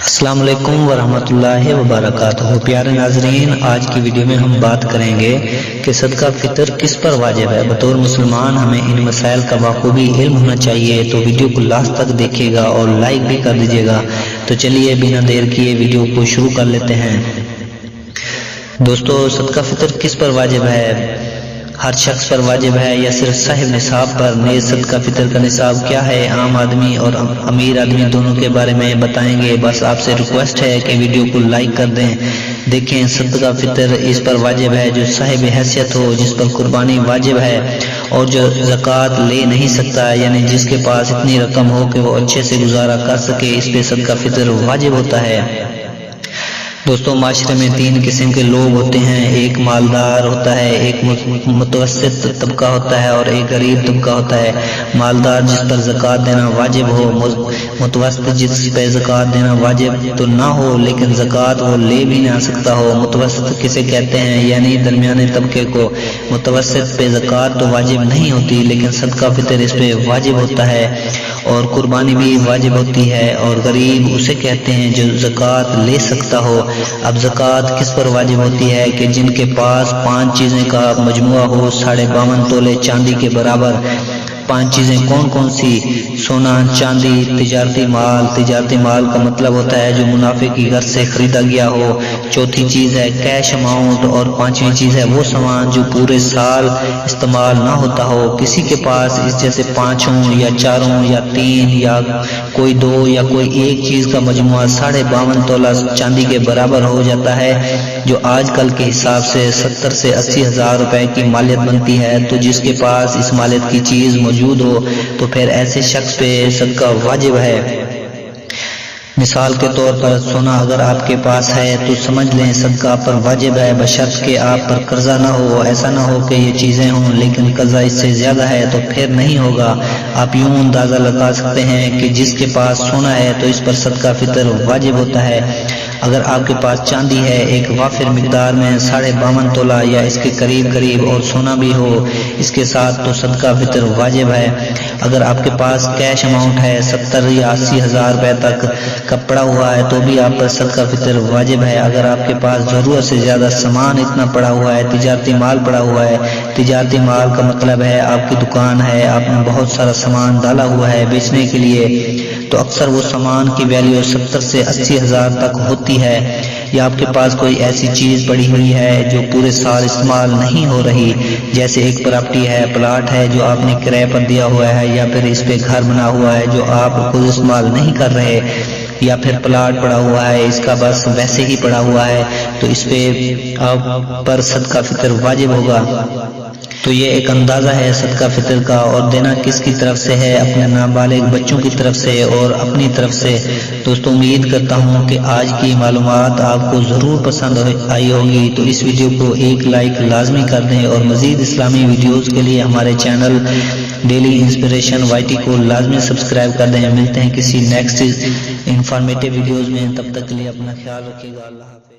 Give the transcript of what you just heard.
السلام علیکم ورحمۃ اللہ وبرکاتہ۔ پیارے ناظرین، آج کی ویڈیو میں ہم بات کریں گے کہ صدقہ فطر کس پر واجب ہے۔ بطور مسلمان ہمیں ان مسائل کا بخوبی علم ہونا چاہیے، تو ویڈیو کو لاسٹ تک دیکھیے گا اور لائک بھی کر دیجیے گا۔ تو چلیے بنا دیر کیے ویڈیو کو شروع کر لیتے ہیں۔ دوستو، صدقہ فطر کس پر واجب ہے؟ ہر شخص پر واجب ہے یا صرف صاحب نصاب پر؟ نیز صدقہ فطر کا نصاب کیا ہے؟ عام آدمی اور امیر آدمی دونوں کے بارے میں بتائیں گے۔ بس آپ سے ریکویسٹ ہے کہ ویڈیو کو لائک کر دیں۔ دیکھیں، صدقہ فطر اس پر واجب ہے جو صاحب حیثیت ہو، جس پر قربانی واجب ہے، اور جو زکوٰۃ لے نہیں سکتا، یعنی جس کے پاس اتنی رقم ہو کہ وہ اچھے سے گزارا کر سکے، اس پہ صدقہ فطر واجب ہوتا ہے۔ دوستوں، معاشرے میں تین قسم کے لوگ ہوتے ہیں۔ ایک مالدار ہوتا ہے، ایک متوسط طبقہ ہوتا ہے، اور ایک غریب طبقہ ہوتا ہے۔ مالدار جس پر زکوٰۃ دینا واجب ہو، متوسط جس پہ زکوٰۃ دینا واجب تو نہ ہو لیکن زکوٰۃ وہ لے بھی نہ سکتا ہو۔ متوسط کسے کہتے ہیں؟ یعنی درمیانے طبقے کو۔ متوسط پہ زکوٰۃ تو واجب نہیں ہوتی لیکن صدقہ فطر اس پہ واجب ہوتا ہے، اور قربانی بھی واجب ہوتی ہے۔ اور غریب اسے کہتے ہیں جو زکوٰۃ لے سکتا ہو۔ اب زکوٰۃ کس پر واجب ہوتی ہے؟ کہ جن کے پاس 5 چیزیں کا مجموعہ ہو 52.5 تولے چاندی کے برابر۔ 5 چیزیں کون کون سی؟ سونا، چاندی، تجارتی مال۔ تجارتی مال کا مطلب ہوتا ہے جو منافع کی غرض سے خریدا گیا ہو۔ چوتھی چیز ہے کیش اماؤنٹ، اور 5ویں چیز ہے وہ سامان جو پورے سال استعمال نہ ہوتا ہو۔ کسی کے پاس اس جیسے 5 یا 4 یا 3 یا کوئی 2 یا کوئی ایک چیز کا مجموعہ 52.5 تولہ چاندی کے برابر ہو جاتا ہے، جو آج کل کے حساب سے 70 سے 80 ہزار روپے کی مالیت بنتی ہے۔ تو جس کے پاس اس مالیت کی چیز موجود ہو تو پھر ایسے شخص پہ صدقہ واجب ہے۔ مثال کے طور پر سونا اگر آپ کے پاس ہے تو سمجھ لیں صدقہ آپ پر واجب ہے، بشرط کہ آپ پر قرضہ نہ ہو۔ ایسا نہ ہو کہ یہ چیزیں ہوں لیکن قرضہ اس سے زیادہ ہے تو پھر نہیں ہوگا۔ آپ یوں اندازہ لگا سکتے ہیں کہ جس کے پاس سونا ہے تو اس پر صدقہ فطر واجب ہوتا ہے۔ اگر آپ کے پاس چاندی ہے ایک وافر مقدار میں 52.5 تولہ یا اس کے قریب اور سونا بھی ہو اس کے ساتھ تو صدقہ فطر واجب ہے۔ اگر آپ کے پاس کیش اماؤنٹ ہے 70 یا 80 ہزار روپے تک کا پڑا ہوا ہے تو بھی آپ پر صدقہ فطر واجب ہے۔ اگر آپ کے پاس ضرورت سے زیادہ سامان اتنا پڑا ہوا ہے، تجارتی مال پڑا ہوا ہے، تجارتی مال کا مطلب ہے آپ کی دکان ہے، آپ نے بہت سارا سامان ڈالا ہوا ہے بیچنے کے لیے، تو اکثر وہ سامان کی ویلیو 70 سے 80 ہزار تک ہوتی ہے۔ یا آپ کے پاس کوئی ایسی چیز پڑی ہوئی ہے جو پورے سال استعمال نہیں ہو رہی، جیسے ایک پراپرٹی ہے، پلاٹ ہے جو آپ نے کرائے پر دیا ہوا ہے، یا پھر اس پہ گھر بنا ہوا ہے جو آپ خود استعمال نہیں کر رہے، یا پھر پلاٹ پڑا ہوا ہے اس کا بس ویسے ہی پڑا ہوا ہے، تو اس پہ آپ پر صدقہ فطر واجب ہوگا۔ تو یہ ایک اندازہ ہے صدقہ فطر کا، اور دینا کس کی طرف سے ہے؟ اپنے نابالغ بچوں کی طرف سے اور اپنی طرف سے۔ دوستو، امید کرتا ہوں کہ آج کی معلومات آپ کو ضرور پسند آئی ہوگی، تو اس ویڈیو کو ایک لائک لازمی کر دیں، اور مزید اسلامی ویڈیوز کے لیے ہمارے چینل ڈیلی انسپریشن YT کو لازمی سبسکرائب کر دیں۔ ملتے ہیں کسی نیکسٹ انفارمیٹیو ویڈیوز میں، تب تک کے لیے اپنا خیال رکھیے گا۔ اللہ حافظ۔